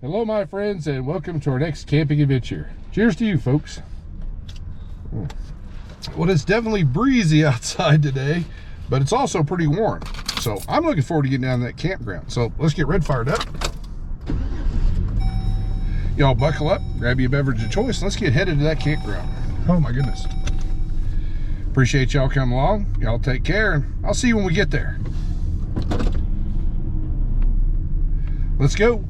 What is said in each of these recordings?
Hello my friends, and welcome to our next camping adventure. Cheers to you folks. Well, it's definitely breezy outside today, but it's also pretty warm. So I'm looking forward to getting down to that campground. So let's get red fired up. Y'all buckle up, grab you a beverage of choice, and let's get headed to that campground. Oh my goodness. Appreciate y'all coming along. Y'all take care, and I'll see you when we get there. Let's go.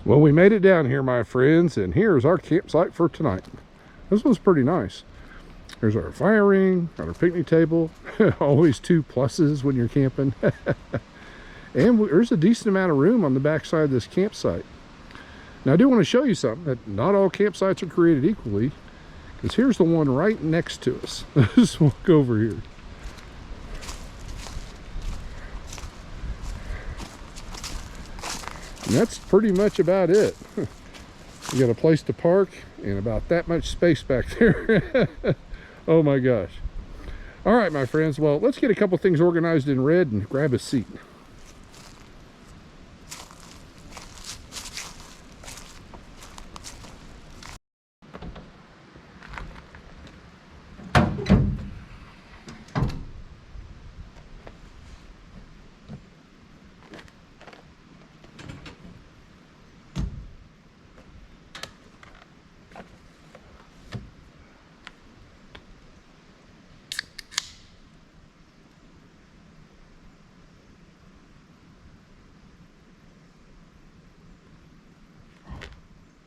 Well, we made it down here, my friends, and here's our campsite for tonight. This one's pretty nice. There's our fire ring, got our picnic table. Always two pluses when you're camping. And there's a decent amount of room on the back side of this campsite. Now, I do want to show you something, that not all campsites are created equally, because here's the one right next to us. Let's walk over here. And that's pretty much about it. You got a place to park and about that much space back there. Oh my gosh. All right, my friends. Well, let's get a couple things organized in red and grab a seat.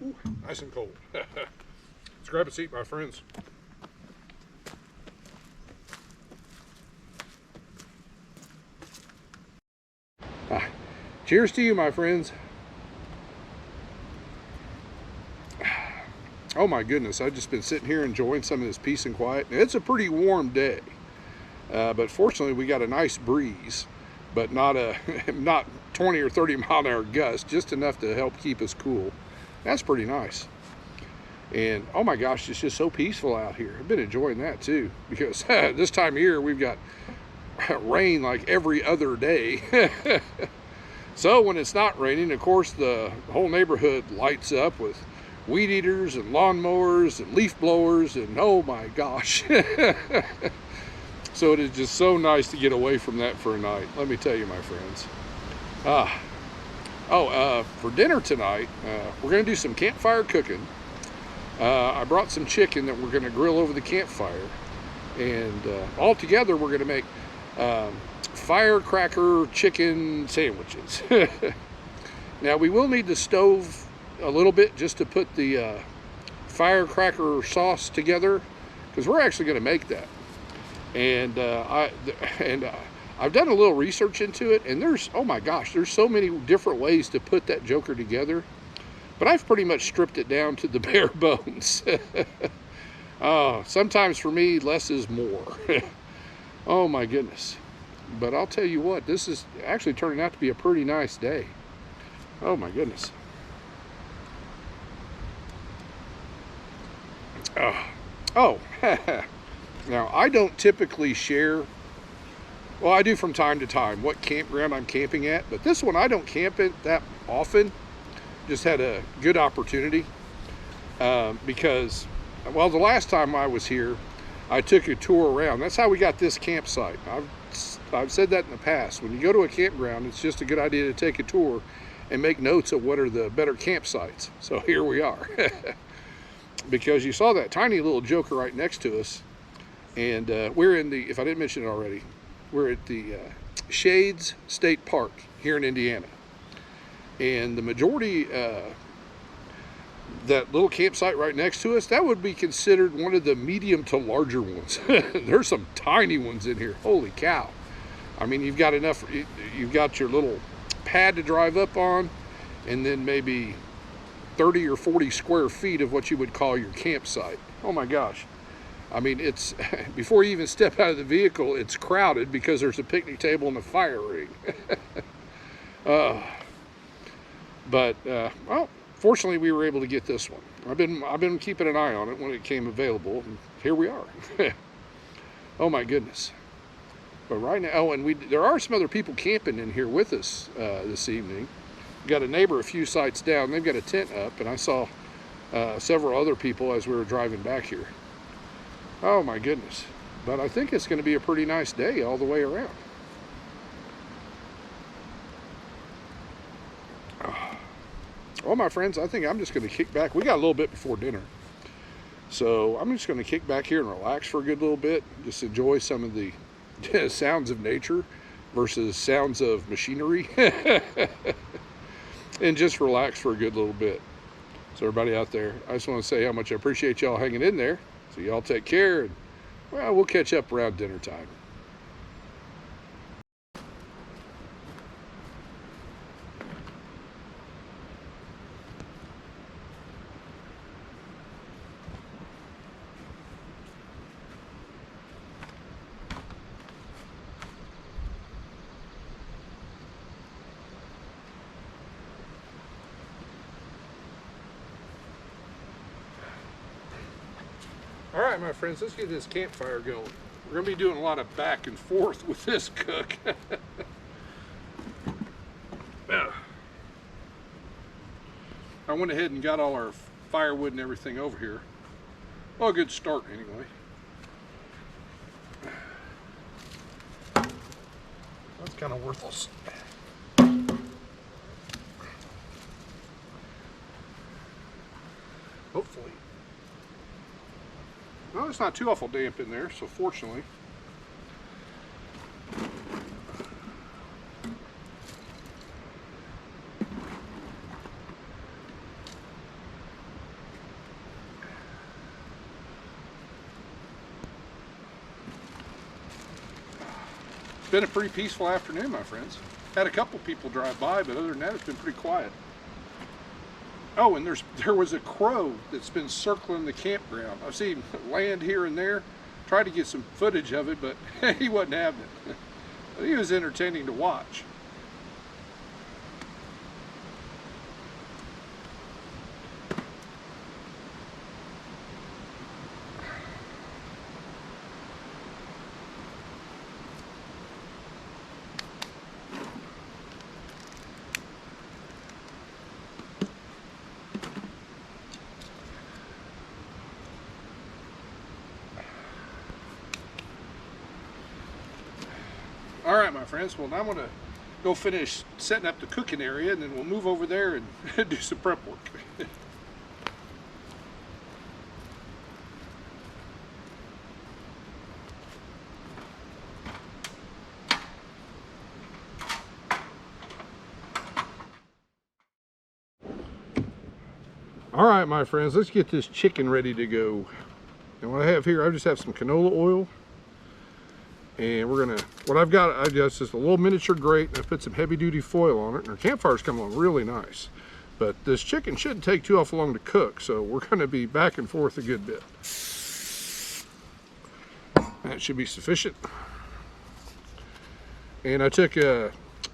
Ooh, nice and cold. Let's grab a seat, my friends. Cheers to you, my friends. Oh my goodness, I've just been sitting here enjoying some of this peace and quiet. It's a pretty warm day, but fortunately we got a nice breeze, but not 20 or 30 mile an hour gust, just enough to help keep us cool. That's pretty nice. And oh my gosh, it's just so peaceful out here. I've been enjoying that too, because this time of year we've got rain like every other day. So when it's not raining, of course, the whole neighborhood lights up with weed eaters and lawnmowers and leaf blowers, and oh my gosh. So it is just so nice to get away from that for a night, let me tell you, my friends. For dinner tonight, we're going to do some campfire cooking. I brought some chicken that we're going to grill over the campfire. And all together, we're going to make firecracker chicken sandwiches. Now, we will need the stove a little bit just to put the firecracker sauce together, because we're actually going to make that. And I've done a little research into it, and oh my gosh, there's so many different ways to put that joker together. But I've pretty much stripped it down to the bare bones. Sometimes for me, less is more. Oh my goodness. But I'll tell you what, this is actually turning out to be a pretty nice day. Oh my goodness. Now, I don't typically share Well, I do from time to time what campground I'm camping at, but this one I don't camp it that often. Just had a good opportunity because, well, the last time I was here, I took a tour around. That's how we got this campsite. I've said that in the past. When you go to a campground, it's just a good idea to take a tour and make notes of what are the better campsites. So here we are. Because you saw that tiny little joker right next to us. And we're in the, if I didn't mention it already, we're at the Shades State Park here in Indiana. And the majority, that little campsite right next to us, that would be considered one of the medium to larger ones. There's some tiny ones in here. Holy cow. I mean, you've got enough, you've got your little pad to drive up on, and then maybe 30 or 40 square feet of what you would call your campsite. Oh my gosh. I mean, it's, before you even step out of the vehicle, it's crowded because there's a picnic table and a fire ring. Well, fortunately we were able to get this one. I've been keeping an eye on it when it came available, and here we are. Oh my goodness. But right now, oh, and there are some other people camping in here with us this evening. We got a neighbor a few sites down. They've got a tent up, and I saw several other people as we were driving back here. Oh my goodness. But I think it's going to be a pretty nice day all the way around. Well, my friends, I think I'm just going to kick back. We got a little bit before dinner. So I'm just going to kick back here and relax for a good little bit. Just enjoy some of the sounds of nature versus sounds of machinery. And just relax for a good little bit. So everybody out there, I just want to say how much I appreciate y'all hanging in there. So y'all take care, and well, we'll catch up around dinner time. All right, my friends, let's get this campfire going. We're gonna be doing a lot of back and forth with this cook. I went ahead and got all our firewood and everything over here. Well, a good start anyway. That's kind of worthless. Hopefully. Well, it's not too awful damp in there, so fortunately. It's been a pretty peaceful afternoon, my friends. Had a couple people drive by, but other than that, it's been pretty quiet. Oh, and there was a crow that's been circling the campground. I've seen him land here and there. Tried to get some footage of it, but he wasn't having it. He was entertaining to watch. All right, my friends, well, now I'm gonna go finish setting up the cooking area, and then we'll move over there and do some prep work. All right, my friends, let's get this chicken ready to go. And what I have here, I just have some canola oil. And we're gonna, what I've got, I just a little miniature grate, and I put some heavy duty foil on it, and our campfire's come along really nice. But this chicken shouldn't take too awful long to cook, so we're gonna be back and forth a good bit. That should be sufficient. And I took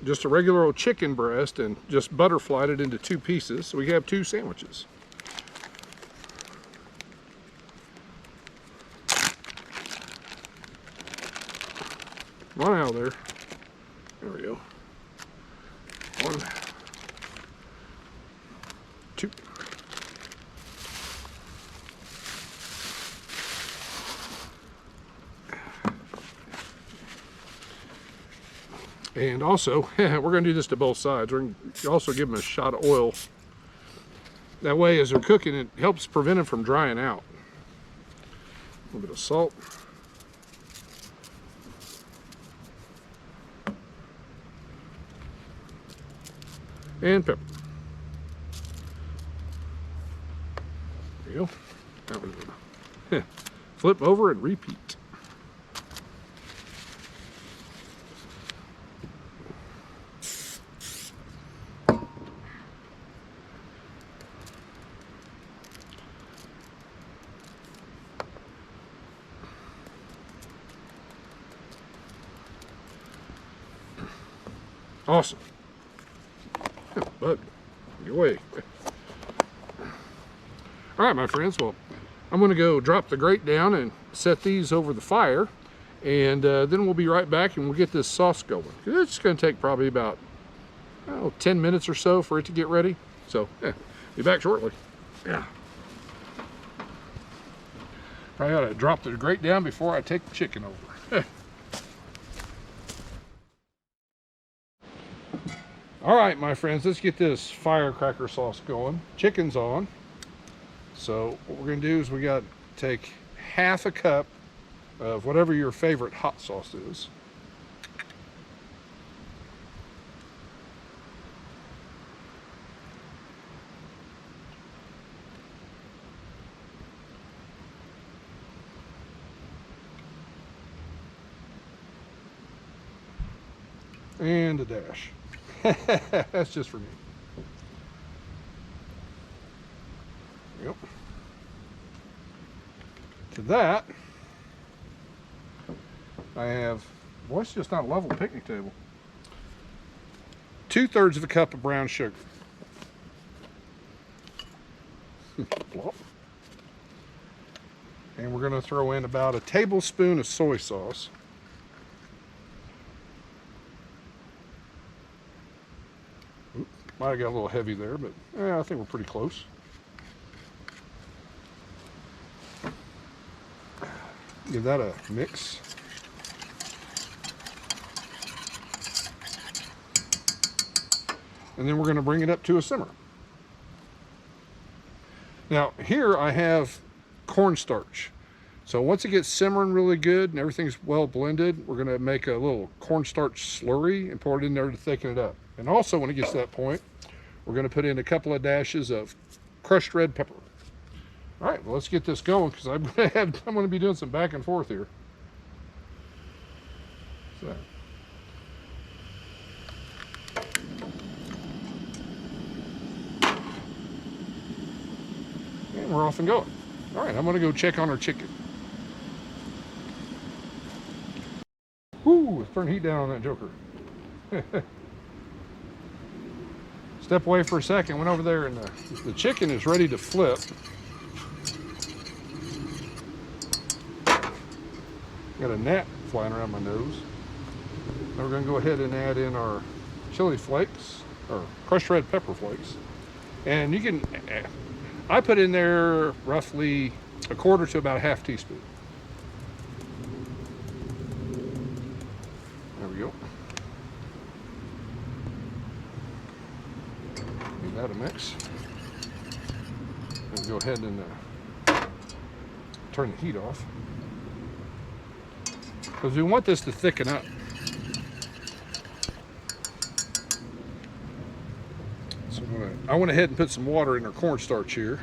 just a regular old chicken breast and just butterflied it into 2 pieces, so we have 2 sandwiches. One out there. There we go. 1, 2. And also, we're going to do this to both sides. We're going to also give them a shot of oil. That way, as they're cooking, it helps prevent them from drying out. A little bit of salt. And pepper. There you go. That was good. Flip over and repeat. Awesome. Bud, get away. All right, my friends. Well, I'm going to go drop the grate down and set these over the fire, and then we'll be right back and we'll get this sauce going. It's going to take probably about 10 minutes or so for it to get ready. So, be back shortly. Yeah. Probably ought to drop the grate down before I take the chicken over. All right, my friends, let's get this firecracker sauce going. Chicken's on. So what we're going to do is we got to take half a cup of whatever your favorite hot sauce is. And a dash. That's just for me. Yep. To that, I have, boy, it's just not a level picnic table. 2/3 of a cup of brown sugar. Plop. And we're going to throw in about a tablespoon of soy sauce. Might have got a little heavy there, but I think we're pretty close. Give that a mix. And then we're going to bring it up to a simmer. Now, here I have cornstarch. So once it gets simmering really good and everything's well blended, we're going to make a little cornstarch slurry and pour it in there to thicken it up. And also, when it gets to that point, we're going to put in a couple of dashes of crushed red pepper. All right, well, let's get this going because I'm going to be doing some back and forth here. So. And we're off and going. All right, I'm going to go check on our chicken. Whoo, let's turn heat down on that joker. Step away for a second, went over there, and the chicken is ready to flip. Got a gnat flying around my nose. Now we're going to go ahead and add in our chili flakes, or crushed red pepper flakes. And you can, I put in there roughly 1/4 to about a 1/2 teaspoon. There we go. Give that a mix. And go ahead and turn the heat off. Because we want this to thicken up. So I went ahead and put some water in our cornstarch here.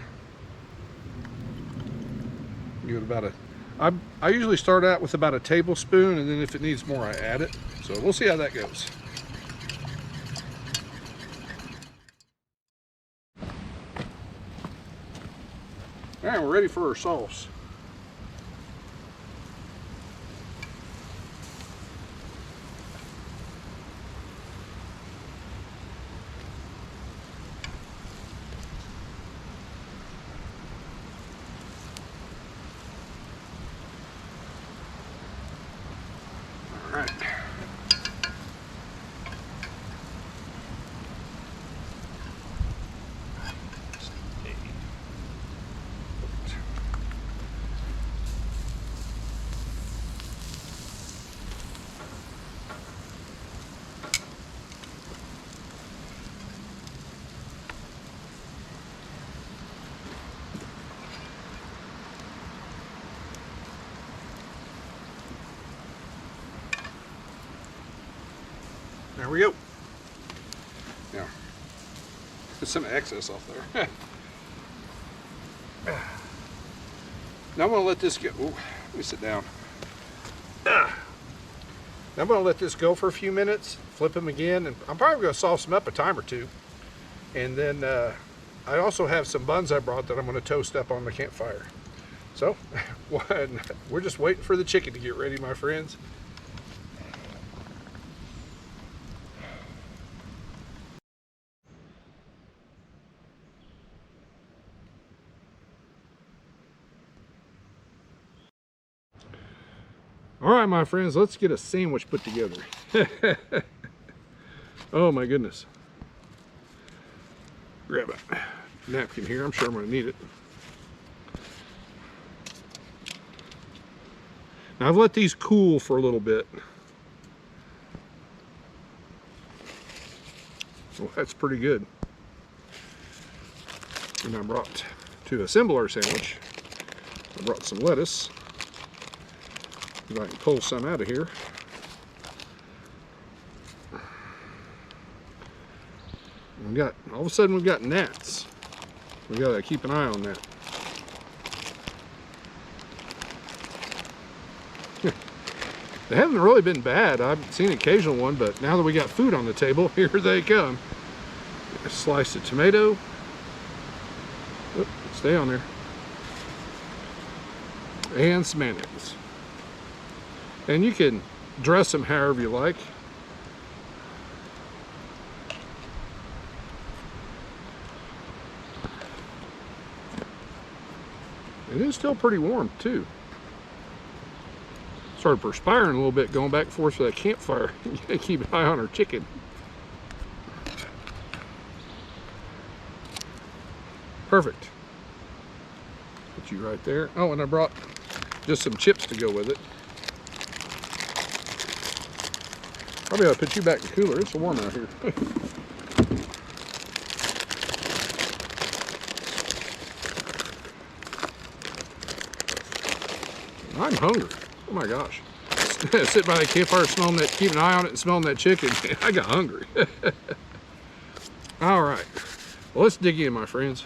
Give it about I usually start out with about a tablespoon, and then if it needs more, I add it. So we'll see how that goes. All right, we're ready for our sauce. All right. There we go. Now, get some excess off there. Now I'm going to let this go. Ooh, let me sit down. Now I'm going to let this go for a few minutes, flip them again, and I'm probably going to sauce them up a time or two. And then I also have some buns I brought that I'm going to toast up on the campfire. So, we're just waiting for the chicken to get ready, my friends. All right, my friends, let's get a sandwich put together. Oh my goodness. Grab a napkin here. I'm sure I'm going to need it. Now I've let these cool for a little bit. Well, that's pretty good. And I brought, to assemble our sandwich, I brought some lettuce. If I can pull some out of here. We got, all of a sudden we've got gnats. We gotta keep an eye on that. They haven't really been bad. I've seen an occasional one, but now that we got food on the table, here they come. A slice of tomato. Oop, stay on there. And some mayonnaise. And you can dress them however you like. It is still pretty warm too. Started perspiring a little bit going back and forth to that campfire. You gotta keep an eye on our chicken. Perfect. Put you right there. Oh, and I brought just some chips to go with it. Probably ought to put you back in the cooler. It's so warm out here. I'm hungry. Oh my gosh. Sit by the campfire smelling that, keep an eye on it and smelling that chicken. I got hungry. All right. Well, let's dig in, my friends.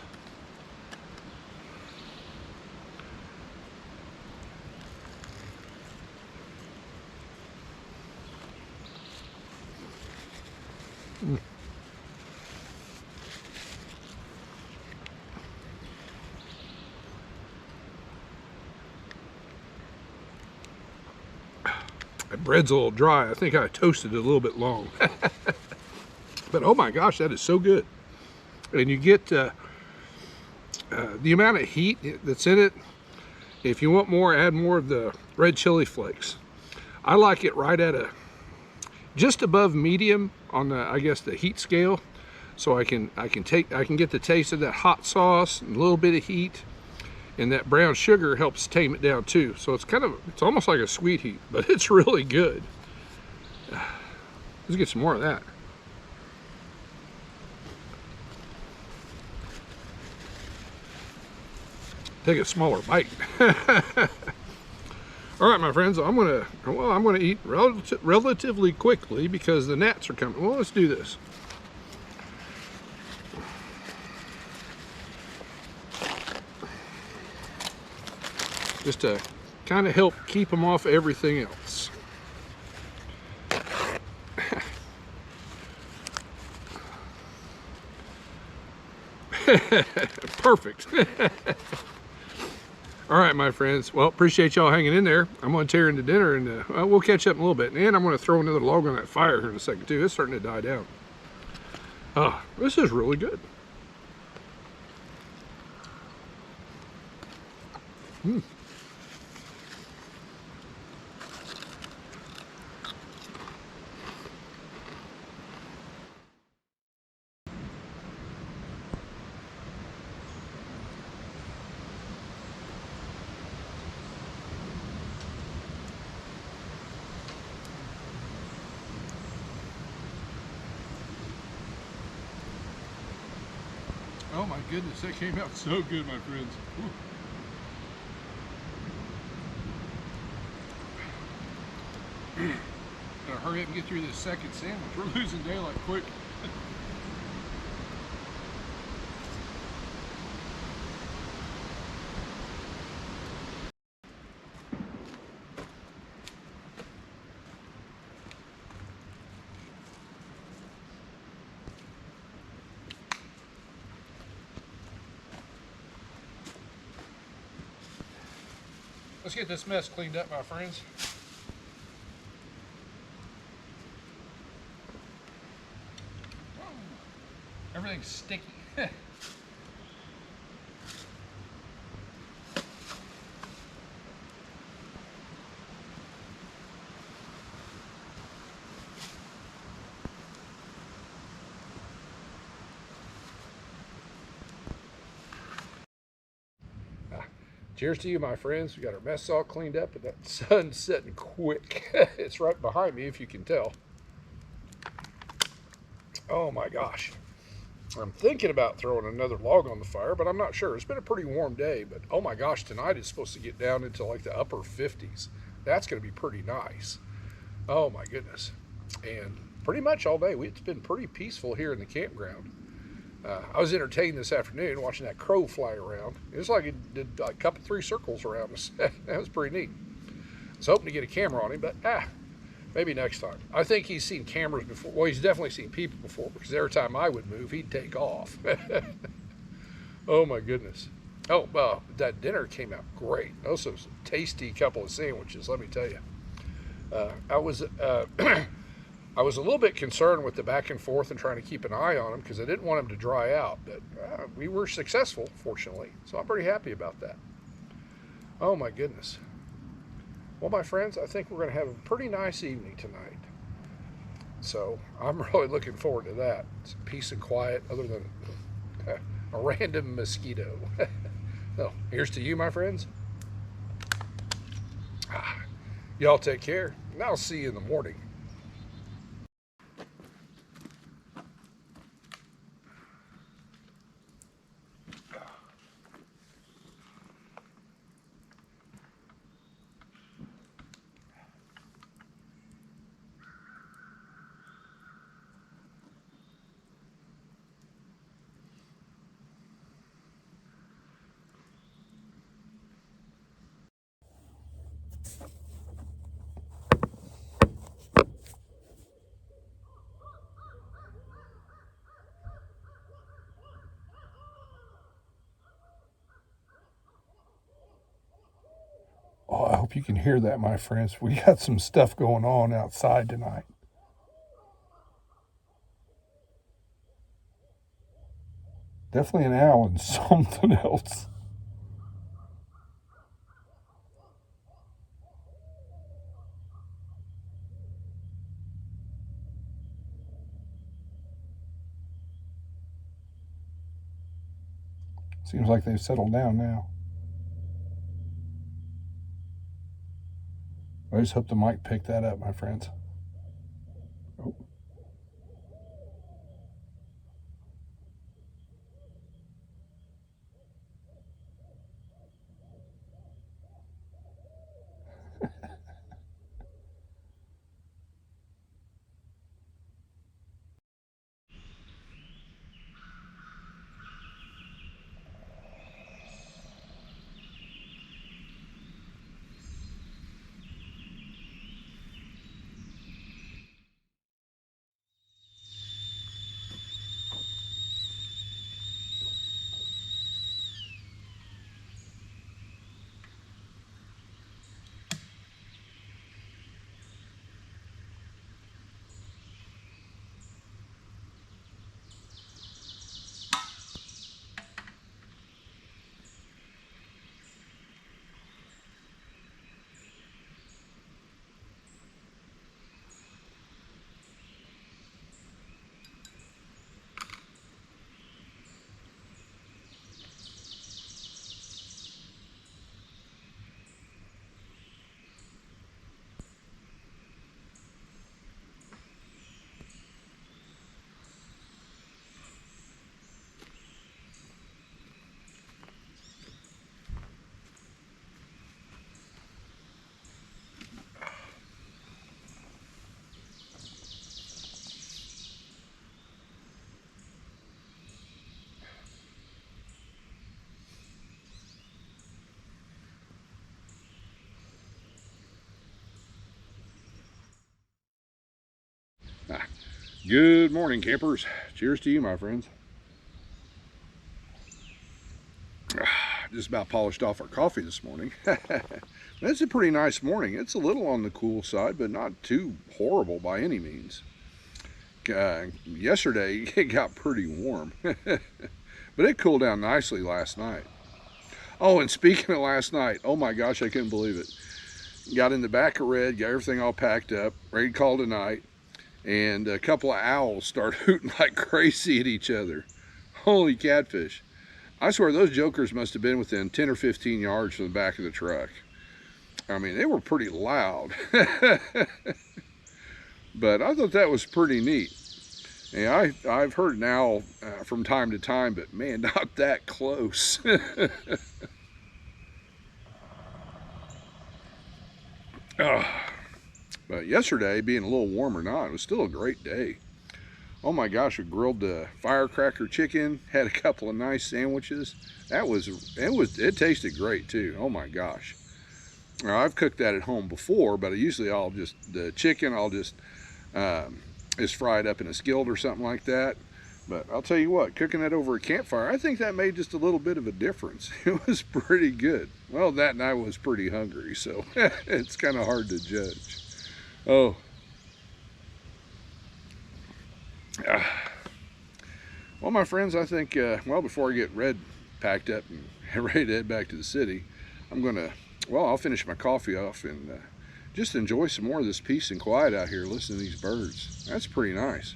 That bread's a little dry. I think I toasted it a little bit long. But oh my gosh, that is so good. And you get the amount of heat that's in it. If you want more, add more of the red chili flakes. I like it right at just above medium on the, I guess, the heat scale. So I can get the taste of that hot sauce and a little bit of heat. And that brown sugar helps tame it down too. So it's it's almost like a sweet heat, but it's really good. Let's get some more of that. Take a smaller bite. All right, my friends, I'm gonna eat relatively quickly because the gnats are coming. Well, let's do this. Just to kind of help keep them off everything else. Perfect. All right, my friends. Well, appreciate y'all hanging in there. I'm going to tear into dinner, and we'll catch up in a little bit. And I'm going to throw another log on that fire here in a second, too. It's starting to die down. Oh, this is really good. Mm. Oh my goodness, that came out so good, my friends. It hurt. hurry up and get through this second sandwich. We're losing daylight quick. Let's get this mess cleaned up, my friends. Everything's sticky. Cheers to you, my friends. We got our mess all cleaned up, and that sun's setting quick. It's right behind me, if you can tell. Oh my gosh. I'm thinking about throwing another log on the fire, but I'm not sure. It's been a pretty warm day, but oh my gosh, tonight is supposed to get down into like the upper 50s. That's going to be pretty nice. Oh my goodness. And pretty much all day, it's been pretty peaceful here in the campground. I was entertained this afternoon watching that crow fly around. It was like it did like a couple, 3 circles around us. That was pretty neat. I was hoping to get a camera on him, but maybe next time. I think he's seen cameras before. Well, he's definitely seen people before, because every time I would move, he'd take off. Oh my goodness. Oh, that dinner came out great. Those was a tasty couple of sandwiches, let me tell you. I was I was a little bit concerned with the back and forth and trying to keep an eye on them, because I didn't want them to dry out, but we were successful, fortunately, so I'm pretty happy about that. Oh my goodness. Well, my friends, I think we're going to have a pretty nice evening tonight, so I'm really looking forward to that. Some peace and quiet, other than a random mosquito. So here's to you, my friends. Y'all take care, and I'll see you in the morning. Oh, I hope you can hear that, my friends. We got some stuff going on outside tonight. Definitely an owl and something else. Seems like they've settled down now. I just hope the mic picked that up, my friends. Oh. Good morning, campers. Cheers to you, my friends. Just about polished off our coffee this morning. It's a pretty nice morning. It's a little on the cool side, but not too horrible by any means. Yesterday, it got pretty warm, but it cooled down nicely last night. Oh, and speaking of last night, oh my gosh, I couldn't believe it. Got in the back of Red, got everything all packed up, ready to call tonight. And a couple of owls start hooting like crazy at each other. Holy catfish. I swear those jokers must have been within 10 or 15 yards from the back of the truck. I mean, they were pretty loud. But I thought that was pretty neat. And I've heard an owl from time to time, but man, not that close. But yesterday, being a little warm or not, it was still a great day. Oh my gosh, we grilled firecracker chicken, had a couple of nice sandwiches. It tasted great too. Oh my gosh. Now, I've cooked that at home before, but usually the chicken I'll just is fried up in a skillet or something like that. But I'll tell you what, cooking that over a campfire, I think that made just a little bit of a difference. It was pretty good. Well, that and I was pretty hungry, so it's kind of hard to judge. Oh. Well, my friends, I think, before I get Red packed up and ready to head back to the city, I'll finish my coffee off and just enjoy some more of this peace and quiet out here, listening to these birds. That's pretty nice.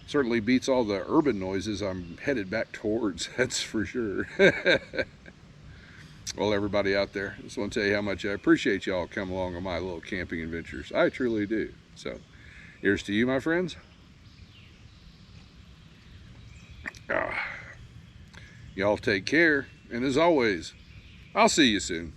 Certainly beats all the urban noises I'm headed back towards, that's for sure. Well, everybody out there, I just want to tell you how much I appreciate y'all coming along on my little camping adventures. I truly do. So, here's to you, my friends. Y'all take care, and as always, I'll see you soon.